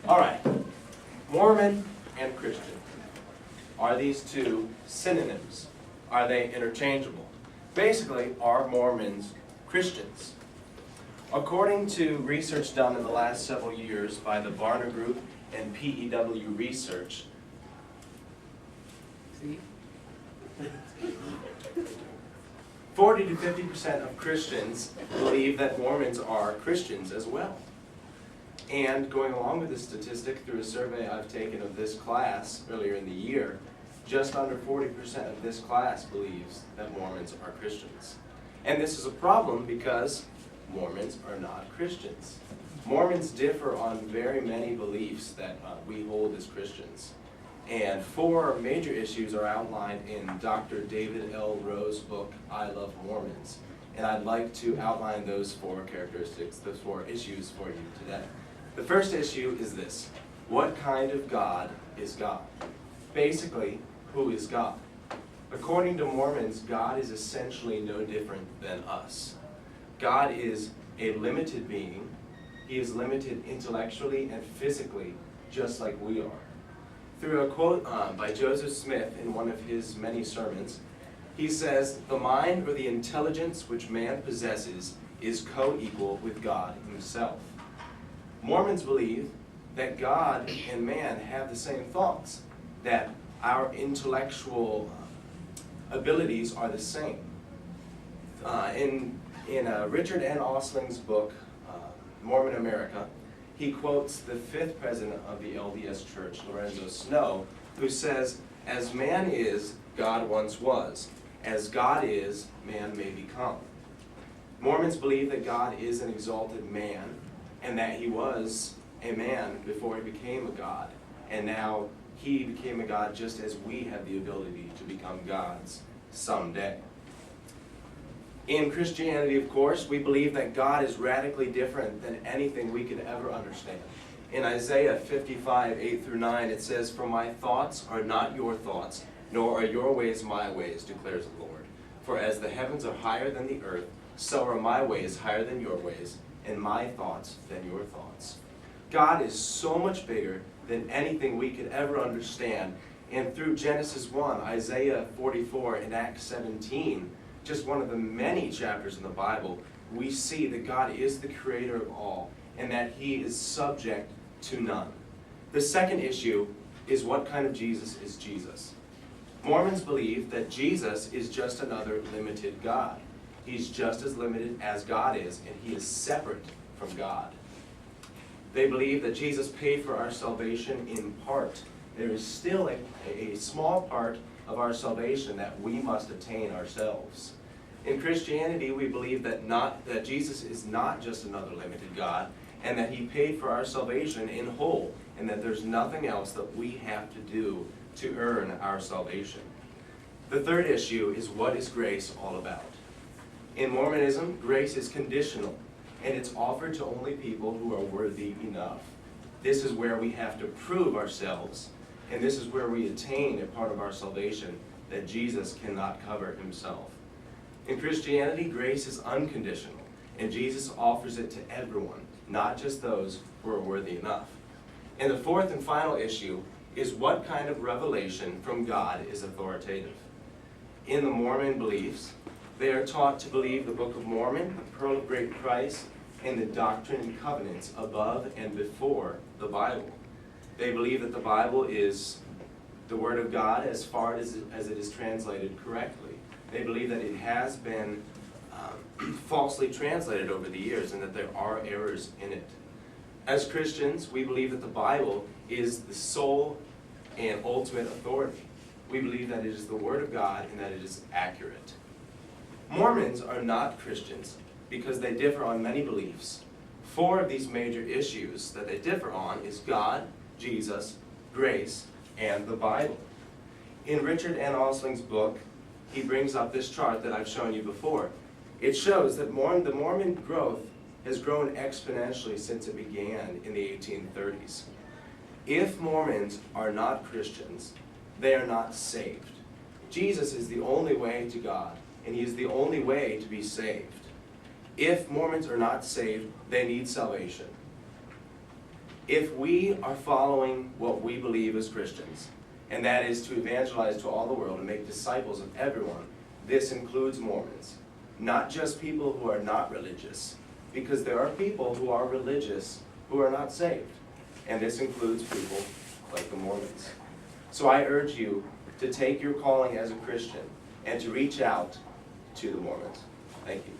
All right, Mormon and Christian. Are these two synonyms? Are they interchangeable? Basically, are Mormons Christians? According to research done in the last several years by the Barna Group and PEW Research, 40 to 50% of Christians believe that Mormons are Christians as well. And going along with this statistic, through a survey I've taken of this class earlier in the year, just under 40% of this class believes that Mormons are Christians. And this is a problem because Mormons are not Christians. Mormons differ on very many beliefs that we hold as Christians. And 4 major issues are outlined in Dr. David L. Rowe's book, I Love Mormons. And I'd like to outline those 4 characteristics, those 4 issues for you today. The first issue is this: what kind of God is God? Basically, who is God? According to Mormons, God is essentially no different than us. God is a limited being. He is limited intellectually and physically, just like we are. Through a quote by Joseph Smith in one of his many sermons, he says, "The mind or the intelligence which man possesses is co-equal with God himself." Mormons believe that God and man have the same thoughts, that our intellectual abilities are the same. In Richard N. Osling's book, Mormon America, he quotes the 5th president of the LDS Church, Lorenzo Snow, who says, "As man is, God once was. As God is, man may become." Mormons believe that God is an exalted man, and that he was a man before he became a god, and now he became a god just as we have the ability to become gods someday. In Christianity, of course, we believe that God is radically different than anything we could ever understand. In Isaiah 55, 8 through 9, it says, "For my thoughts are not your thoughts, nor are your ways my ways, declares the Lord. For as the heavens are higher than the earth, so are my ways higher than your ways, and my thoughts than your thoughts." God is so much bigger than anything we could ever understand. And through Genesis 1, Isaiah 44, and Acts 17, just one of the many chapters in the Bible, we see that God is the creator of all, and that he is subject to none. The second issue is, what kind of Jesus is Jesus? Mormons believe that Jesus is just another limited God. He's just as limited as God is, and he is separate from God. They believe that Jesus paid for our salvation in part. There is still a small part of our salvation that we must attain ourselves. In Christianity, we believe that Jesus is not just another limited God, and that he paid for our salvation in whole, and that there's nothing else that we have to do to earn our salvation. The third issue is, what is grace all about? In Mormonism, grace is conditional, and it's offered to only people who are worthy enough. This is where we have to prove ourselves, and this is where we attain a part of our salvation that Jesus cannot cover himself. In Christianity, grace is unconditional, and Jesus offers it to everyone, not just those who are worthy enough. And the fourth and final issue is, what kind of revelation from God is authoritative? In the Mormon beliefs, they are taught to believe the Book of Mormon, the Pearl of Great Price, and the Doctrine and Covenants above and before the Bible. They believe that the Bible is the Word of God as far as it is translated correctly. They believe that it has been falsely translated over the years, and that there are errors in it. As Christians, we believe that the Bible is the sole and ultimate authority. We believe that it is the Word of God and that it is accurate. Mormons are not Christians because they differ on many beliefs. 4 of these major issues that they differ on is God, Jesus, grace, and the Bible. In Richard N. Osling's book, he brings up this chart that I've shown you before. It shows that the Mormon growth has grown exponentially since it began in the 1830s. If Mormons are not Christians, they are not saved. Jesus is the only way to God, and he is the only way to be saved. If Mormons are not saved, they need salvation. If we are following what we believe as Christians, and that is to evangelize to all the world and make disciples of everyone, this includes Mormons, not just people who are not religious, because there are people who are religious who are not saved, and this includes people like the Mormons. So I urge you to take your calling as a Christian and to reach out to the Mormons. Thank you.